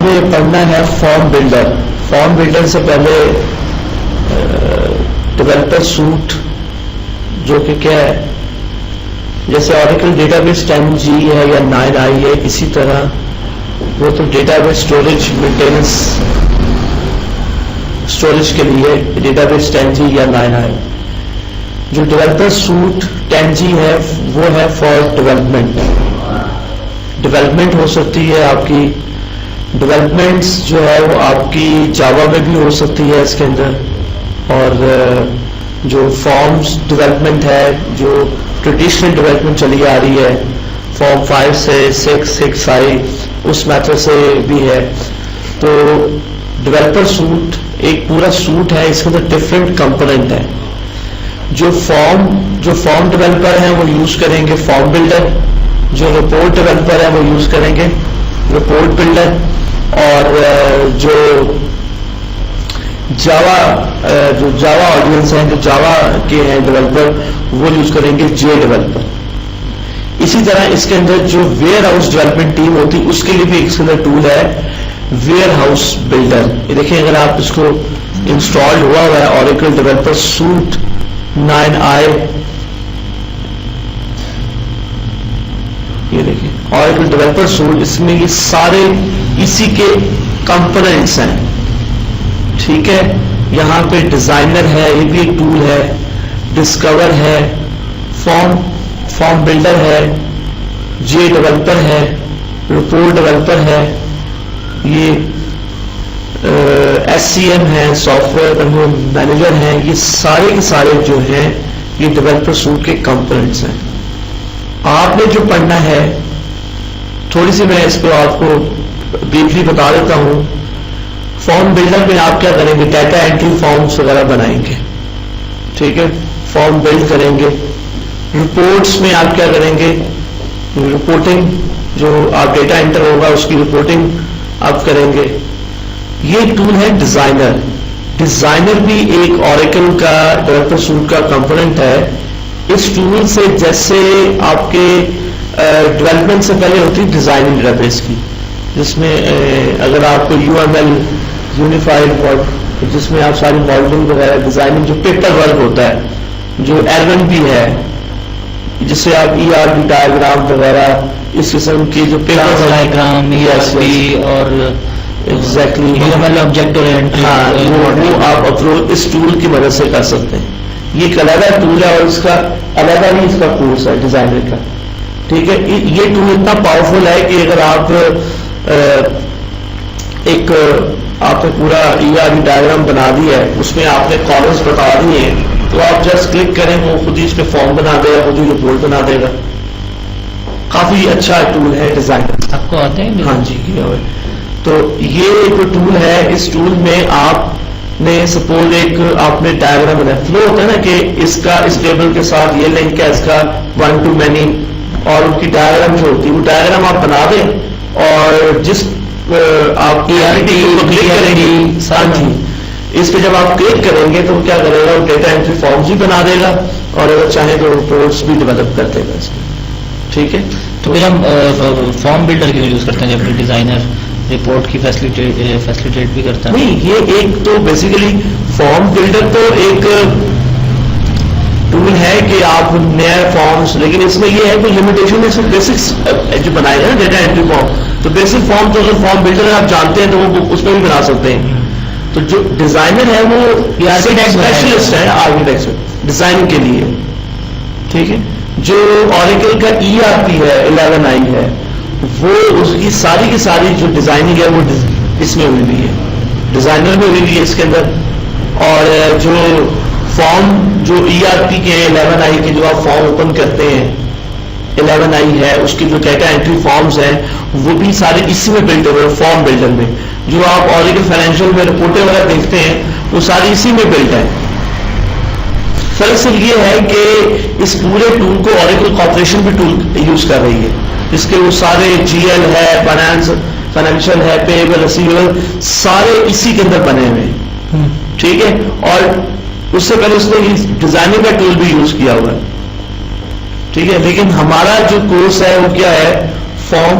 پڑھنا ہے form builder. Form builder سے پہلے ڈیولپر سوٹ جو کہ کیا ہے، جیسے اوریکل ڈیٹا بیس 10G ہے یا 9i ہے، اسی طرح وہ تو data base storage maintenance storage کے لیے ڈیٹا بیس 10G یا 9i. جو ڈیولپر سوٹ 10G ہے وہ ہے فار ڈیولپمنٹ. ڈیولپمنٹ ہو سکتی ہے آپ کی، ڈیولپمنٹس جو ہے وہ آپ کی جاوا میں بھی ہو سکتی ہے اس کے اندر. اور جو فارمز ڈیولپمنٹ ہے، جو ٹریڈیشنل ڈیولپمنٹ چلی آ رہی ہے فارم 5 سے 6 اس میتھڈ سے بھی ہے. تو ڈیولپر سوٹ ایک پورا سوٹ ہے، اس کے اندر ڈفرینٹ کمپوننٹ ہے. جو فارم ڈیولپر ہیں وہ یوز کریں گے فارم بلڈر، جو رپورٹ ڈیولپر ہے وہ یوز کریں گے رپورٹ بلڈر، اور جو جاوا آڈینس ہیں، جو جاوا کے ہیں ڈیولپر، وہ یوز کریں گے جے ڈیولپر. اسی طرح اس کے اندر جو ویئر ہاؤس ڈیولپمنٹ ٹیم ہوتی اس کے لیے بھی اس کے اندر ٹول ہے ویئر ہاؤس بلڈر. یہ دیکھیں اگر آپ اس کو انسٹال ہوا ہے اوریکل ڈیولپر سوٹ 9i، یہ دیکھیں اوریکل ڈیولپر سوٹ، اس میں یہ سارے اسی کے کمپوننٹس ہیں. ٹھیک ہے، یہاں پہ ڈیزائنر ہے، یہ بھی ایک ٹول ہے، ڈسکور ہے، فارم بلڈر ہے، جے ڈیولپر ہے، رپورٹ ڈیولپر ہے، یہ SCM ہے، سافٹ ویئر مینیجر ہیں. یہ سارے کے سارے جو ہیں یہ ڈیولپر سوٹ کے کمپوننٹس ہیں. آپ نے جو پڑھنا ہے تھوڑی سی میں اس کو آپ کو بریفلی بتا دیتا ہوں. فارم بلڈر میں آپ کیا کریں گے، ڈیٹا انٹری فارمز وغیرہ بنائیں گے. ٹھیک ہے، فارم بلڈ کریں گے. رپورٹس میں آپ کیا کریں گے، رپورٹنگ جو آپ ڈیٹا انٹر ہوگا اس کی رپورٹنگ آپ کریں گے. یہ ٹول ہے ڈیزائنر. ڈیزائنر بھی ایک اوریکل کا ڈیولپر سوٹ کا کمپوننٹ ہے. اس ٹول سے جیسے آپ کے ڈیولپمنٹ سے پہلے ہوتی ڈیزائننگ ڈیٹا بیس کی، جس میں اگر آپ کو UML یونیفائڈ جس میں آپ ساری ماڈلنگ وغیرہ ڈیزائننگ جو پیپر ورک ہوتا ہے، جو L1 بھی ہے جس سے آپ ERB ڈائیگرام وغیرہ اس قسم کی جو پیپر ڈائیگرام اور ایگزیکٹلی UML آبجیکٹ وہ آپ اپلوڈ اس ٹول کی مدد سے کر سکتے ہیں. یہ ایک علیحدہ ٹول ہے اور اس کا علیحدہ ہی اس کا کورس ہے ڈیزائنر کا. ٹھیک ہے، یہ ٹول اتنا پاورفل ہے کہ اگر آپ آپ نے پورا ERB ڈائیگرام بنا دیا ہے، اس میں آپ نے کالمز بتا دیے ہیں، تو آپ جسٹ کلک کریں وہ خود ہی اس پہ فارم بنا دے گا، خود ہی رپورٹ بنا دے گا. کافی اچھا ٹول ہے ڈیزائنر. آپ کو آتے ہیں؟ ہاں جی. تو یہ جو ٹول ہے، اس ٹول میں آپ نے سپوز ایک آپ نے ڈائیگرام بنایا، فلو ہوتا ہے نا کہ اس کا اس ٹیبل کے ساتھ یہ لنک ہے، اس کا 1 to many، اور ان کی ڈائیگرام جو ہوتی ہے وہ ڈائیگرام آپ بنا دیں اور جس آپ کی کلک کریں گے، ہاں جی، اس پہ جب آپ کلک کریں گے تو وہ کیا کرے گا، وہ ڈیٹا انٹری فارمز بھی بنا دے گا اور اگر چاہیں تو رپورٹس بھی ڈیولپ کر دے گا اس میں. ٹھیک ہے، تو پھر ہم فارم بلڈر کے لیے یوز کرتے ہیں جب ڈیزائنر رپورٹ کی فیسلیٹیٹ بھی کرتا ہے. نہیں، یہ ایک تو بیسیکلی فارم بلڈر تو ایک ٹول ہے کہ آپ نئے فارمز، لیکن اس میں یہ ہے کہ لمیٹیشن ہے بیسکس جو بنائے گا نا ڈیٹا انٹری فارم، تو بیسک فارم تو اگر فارم بلڈر آپ جانتے ہیں تو وہ اس میں بھی بنا سکتے ہیں. تو جو ڈیزائنر ہے وہ اسپیشلسٹ ہے آرکیٹیکچر ڈیزائن کے لیے. ٹھیک ہے، جو اوریکل کا ERP ہے 11i ہے، وہ اس کی ساری کی ساری جو ڈیزائننگ ہے وہ اس میں ہوئی ہوئی ہے، ڈیزائنر میں ہوئی ہوئی ہے اس کے اندر. اور جو فارم جو ERP کے 11i کے جو آپ فارم اوپن کرتے ہیں 11i ہے، اس کی جو ڈیٹا انٹری فارمز ہیں وہ بھی سارے اسی میں بلڈ ہوئے فارم بلڈر میں. جو آپ اوریکل فائنینشیل میں رپورٹیں وغیرہ دیکھتے ہیں وہ ساری اسی میں بلڈ ہے. فرق صرف یہ ہے کہ اس پورے ٹول کو اوریکل کارپوریشن بھی ٹول یوز کر رہی ہے، جس کے وہ سارے GL ہے، فائنینشیل ہے، پیبل، ریسیویبل، سارے اسی کے اندر بنے ہوئے ہیں. ٹھیک ہے، اور اس سے پہلے اس نے ڈیزائننگ کا ٹول بھی یوز کیا ہوا ہے. ٹھیک ہے، لیکن ہمارا جو کورس ہے وہ کیا ہے، فارم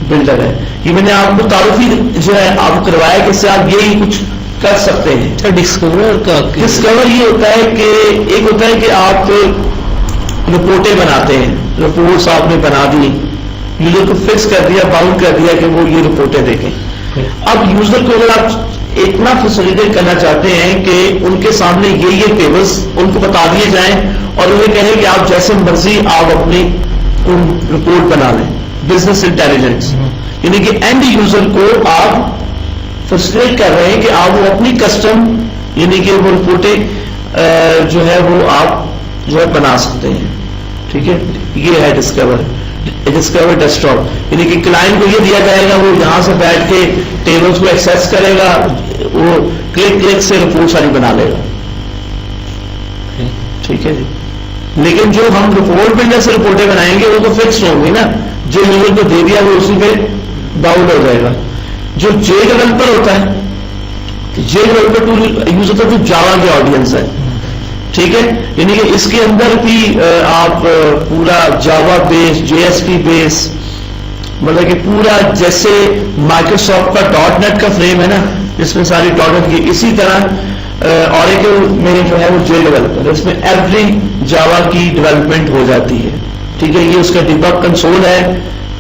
بلڈر ہے. یہ میں نے آپ کو تعارفی جو ہے آپ کو کروایا کہ اس سے آپ یہی کچھ کر سکتے ہیں. ڈسکور کا ڈسکور یہ ہوتا ہے کہ ایک ہوتا ہے کہ آپ رپورٹیں بناتے ہیں, رپورٹس آپ نے بنا دی, یوزر کو فکس کر دیا, باؤنڈ کر دیا کہ وہ یہ رپورٹیں دیکھیں. اب یوزر کو اگر آپ اتنا فیسیلیٹیٹ کرنا چاہتے ہیں کہ ان کے سامنے یہ ٹیبلز ان کو بتا دیے جائیں اور انہیں کہیں کہ آپ جیسے مرضی آپ اپنی رپورٹ بنا لیں, بزنس انٹیلیجنس, یعنی کہ اینڈ یوزر کو آپ فیسیلیٹ کر رہے ہیں کہ آپ وہ اپنی کسٹم یعنی کہ وہ رپورٹیں جو ہے وہ آپ جو ہے بنا سکتے ہیں. ٹھیک ہے, یہ ہے ڈسکور ڈیسکٹاپ, یعنی کہ کلائنٹ کو یہ دیا جائے گا, وہ یہاں سے بیٹھ کے ٹیبلز کو ایکسیس کرے گا, وہ کلک سے رپورٹ ساری بنا لے گا. ٹھیک ہے جی. لیکن جو ہم رپورٹ بلڈر سے رپورٹیں بنائیں گے وہ تو فکس ہوں گی نا, جو یوزر کو دے دیا وہ اسی پہ باؤنڈ ہو جائے گا. جو جے ڈیولپر ہوتا ہے, جے ڈیولپر ٹول یوز ہوتا ہے جو جاوا کے آڈینس ہے. ٹھیک ہے, یعنی کہ اس کے اندر بھی آپ پورا جاوا بیس, جے ایس پی بیس, مطلب کہ پورا جیسے مائکروسافٹ کا ڈاٹ نیٹ کا فریم ہے نا جس میں ساری ڈاٹ نیٹ کی, اسی طرح اوریکل میں جو ہے وہ جے ڈیولپر ہے, اس میں ایوری جاوا کی ڈیولپمنٹ ہو جاتی ہے. ٹھیک ہے, یہ اس کا ڈیبگ کنسول ہے,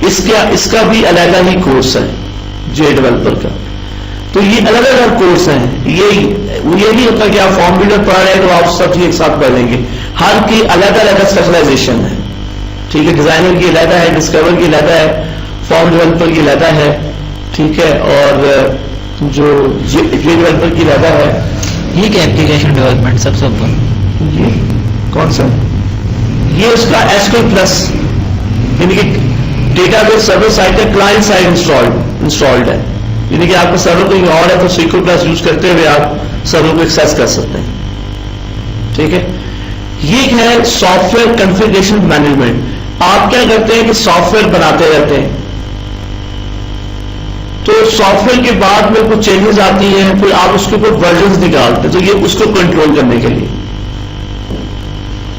اس کا بھی علیحدہ ہی کورس ہے جے ڈیولپر کا. تو یہ الگ الگ کورس ہیں. یہ نہیں ہوتا کہ آپ فارم بلڈر پڑھ رہے ہیں تو آپ سب چیز ایک ساتھ پڑھ لیں گے, ہر کی الگ الگ اسپیشلائزیشن ہے. ٹھیک ہے, ڈیزائنر کی علیحدہ ہے, ڈسکور کی علیحدہ ہے, فارم ڈیولپر کی علیحدہ ہے. ٹھیک ہے, اور جو جے ڈیولپر کی علیحدہ ہے. یہ کیا ایپلیکیشن ڈیولپمنٹ سب سے اوپر یہ کون سا, یہ اس کا ایس کیو پلس یعنی کہ ڈیٹا بیس سرور سائٹ کا کلائنٹ سائڈ انسٹالڈ ہے, یعنی کہ آپ کا سرور کوئی اور ہے تو سیکو پلس یوز کرتے ہوئے آپ سرور کو ایکسیس کر سکتے ہیں. ٹھیک ہے, یہ ہے سافٹ ویئر کنفیگریشن مینجمنٹ. آپ کیا کرتے ہیں کہ سافٹ ویئر بناتے رہتے ہیں, تو سافٹ ویئر کے بعد میں کچھ چینجز آتی ہیں, پھر آپ اس کے اوپر ورژنز نکالتے ہیں. تو یہ اس کو کنٹرول کرنے کے لیے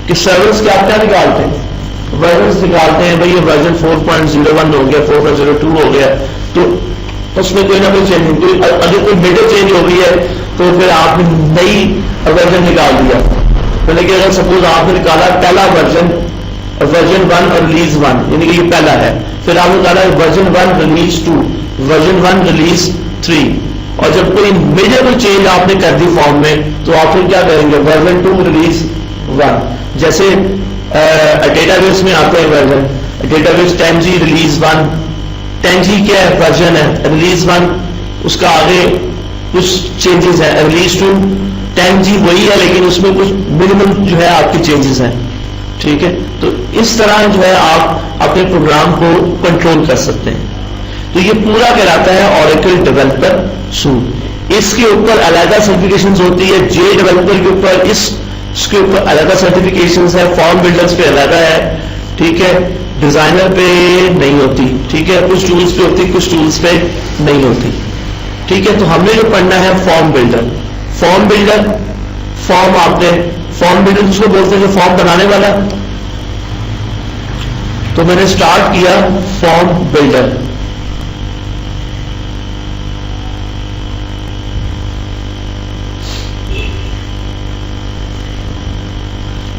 کہ سرورز کے آپ کیا نکالتے ہیں, ورژنز نکالتے ہیں. بھائی یہ ورژن 4.01 ہو گیا, 4.02 ہو گیا, تو اس میں کوئی نہ کوئی چینج, اگر کوئی میجر چینج ہو گئی ہے تو پھر آپ نے نئی ورژن نکال دیا. مطلب کہ اگر سپوز آپ نے نکالا پہلا ورژن 1 اور ریلیز 1 یعنی کہ یہ پہلا ہے, پھر آپ نے نکالا ورژن 1 ریلیز 2, ورژن 1 ریلیز 3, اور جب کوئی میجر کوئی چینج آپ نے کر دی فارم میں تو آپ پھر کیا کریں گے, ورژن 2 ریلیز 1. جیسے ڈیٹا بیس میں آتے ہیں version, data base 10G release 1, 10G کیا ہے ورژن ہے, ریلیز 1 اس کا آگے کچھ چینجز ہیں, ریلیز 2 10G وہی ہے لیکن اس میں کچھ منیمم جو ہے آپ کے چینجز ہیں. ٹھیک ہے, تو اس طرح جو ہے آپ اپنے پروگرام کو کنٹرول کر سکتے ہیں. تو یہ پورا کہلاتا ہے اوریکل ڈیولپر سوٹ. اس کے اوپر علیحدہ سرٹیفکیشنز ہوتی ہے, جے ڈیولپر کے اوپر اس کے اوپر علیحدہ سرٹیفکیشنز ہے, فارم بلڈرز پہ علیحدہ ہے. ٹھیک ہے, ڈیزائنر پہ نہیں ہوتی. ٹھیک ہے, کچھ ٹولز پہ ہوتی, کچھ ٹولز پہ نہیں ہوتی. ٹھیک ہے, تو ہم نے جو پڑھنا ہے فارم بلڈر. فارم آپ نے فارم بلڈر جس کو بولتے ہیں جو فارم بنانے والا, تو میں نے اسٹارٹ کیا فارم بلڈر.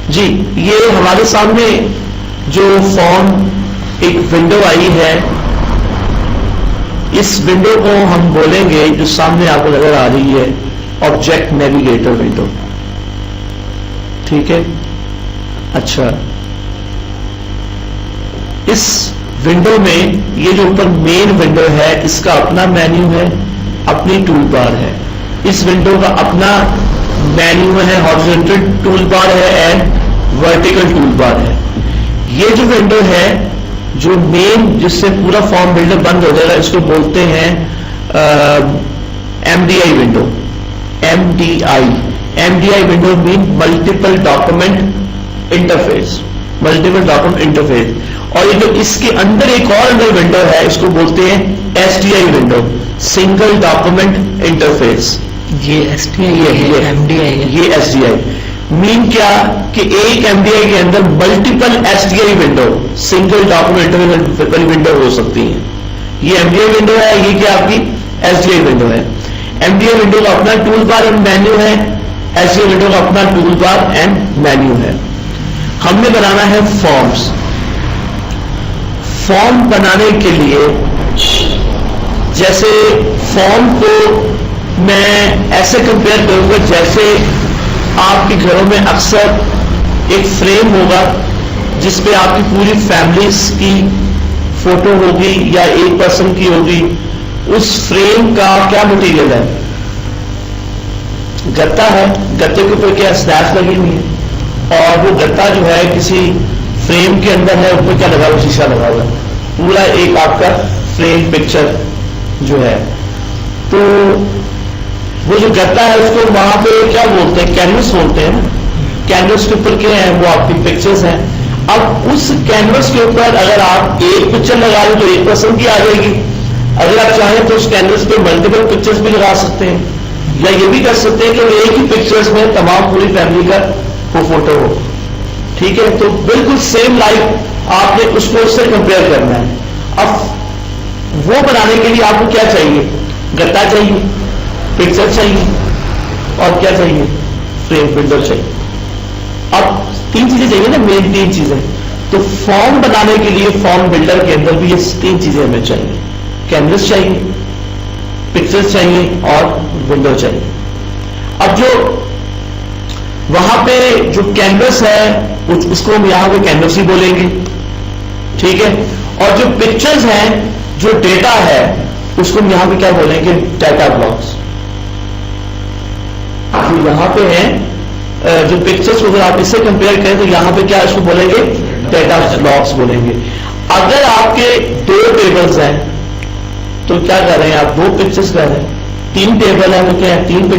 جی, یہ ہمارے سامنے جو فارم ایک ونڈو آئی ہے, اس ونڈو کو ہم بولیں گے جو سامنے آپ کو نظر آ رہی ہے آبجیکٹ نیویگیٹر ونڈو. ٹھیک ہے, اچھا, اس ونڈو میں یہ جو اوپر مین ونڈو ہے اس کا اپنا مینیو ہے, اپنی ٹول بار ہے. اس ونڈو کا اپنا مینیو ہے, ہارزونٹل ٹول بار ہے اینڈ ورٹیکل ٹول بار ہے. یہ جو ونڈو ہے جو مین جس سے پورا فارم بلڈر بند ہو جائے گا اس کو بولتے ہیں M D I window. M D I window مین ملٹیپل ڈاکومنٹ انٹرفیس. اور یہ جو اس کے اندر ایک اور اندر ونڈو ہے اس کو بولتے ہیں S D I window, single document interface. یہ ایس ڈی آئی ہے, یہ ایم ڈی آئی ہے. یہ ایس ڈی آئی مین کیا کہ ایک ایم ڈی آئی کے اندر multiple S D I window, single document window ہو سکتی ہیں. یہ MDA ونڈو ہے, یہ کیا آپ کی SDA ونڈو ہے. MDA ونڈو کا اپنا ٹول بار اینڈ مینیو ہے, SDA ونڈو کا اپنا ٹول بار اینڈ مینیو ہے. ہم نے بنانا ہے فارمز. فارم بنانے کے لیے جیسے فارم کو میں ایسے کمپیئر کروں گا جیسے آپ کے گھروں میں اکثر ایک فریم ہوگا جس پہ آپ کی پوری فیملیز کی فوٹو ہوگی یا ایک پرسن کی ہوگی. اس فریم کا کیا مٹیریل ہے؟ گتا ہے. گتے کے اوپر کیا سلیبس لگی ہوئی ہے اور وہ گتا جو ہے کسی فریم کے اندر ہے, اوپر کیا لگا ہوا, شیشہ لگا ہوا ہے, پورا ایک آپ کا فریم پکچر جو ہے. تو وہ جو گتا ہے اس کو وہاں پہ کیا بولتے ہیں, کینوس بولتے ہیں نا. کینوس کے اوپر کیا ہے, وہ آپ کی پکچرز ہیں. اب اس کینوس کے اوپر اگر آپ ایک پکچر لگا لیں تو ایک پرسن کی آ جائے گی. اگر آپ چاہیں تو اس کینوس پہ ملٹیپل پکچرز بھی لگا سکتے ہیں, یا یہ بھی کر سکتے ہیں کہ ایک ہی پکچرز میں تمام پوری فیملی کا وہ فوٹو ہو. ٹھیک ہے, تو بالکل سیم لائف آپ نے اس کو اس سے کمپیئر کرنا ہے. اب وہ بنانے کے لیے آپ کو کیا چاہیے؟ گتا چاہیے, پکچر چاہیے, اور کیا چاہیے؟ فریم بلڈر چاہیے. اب 3 چیزیں چاہیے نا, مین 3 چیزیں. تو فارم بنانے کے لیے فارم بلڈر کے اندر بھی یہ 3 چیزیں ہمیں چاہیے. کینوس چاہیے, پکچر چاہیے, اور ونڈو چاہیے. اب جو وہاں پہ جو کینوس ہے اس کو ہم یہاں پہ کینوس ہی بولیں گے. ٹھیک ہے, اور جو پکچرز ہیں, جو ڈیٹا ہے, اس کو ہم یہاں پہ کیا بولیں گے؟ Data blocks. جو یہاں پہ ہیں جو پکچرز اگر آپ اس سے کمپیئر کریں تو یہاں پہ کیا اس کو بولیں گے؟ ڈیٹا بلاکس بولیں گے. اگر آپ کے 2 ٹیبلز ہیں تو کیا کر رہے ہیں آپ؟ 2 پکچرز کر رہے ہیں. 3 ٹیبل ہیں تو کیا ہے؟ 3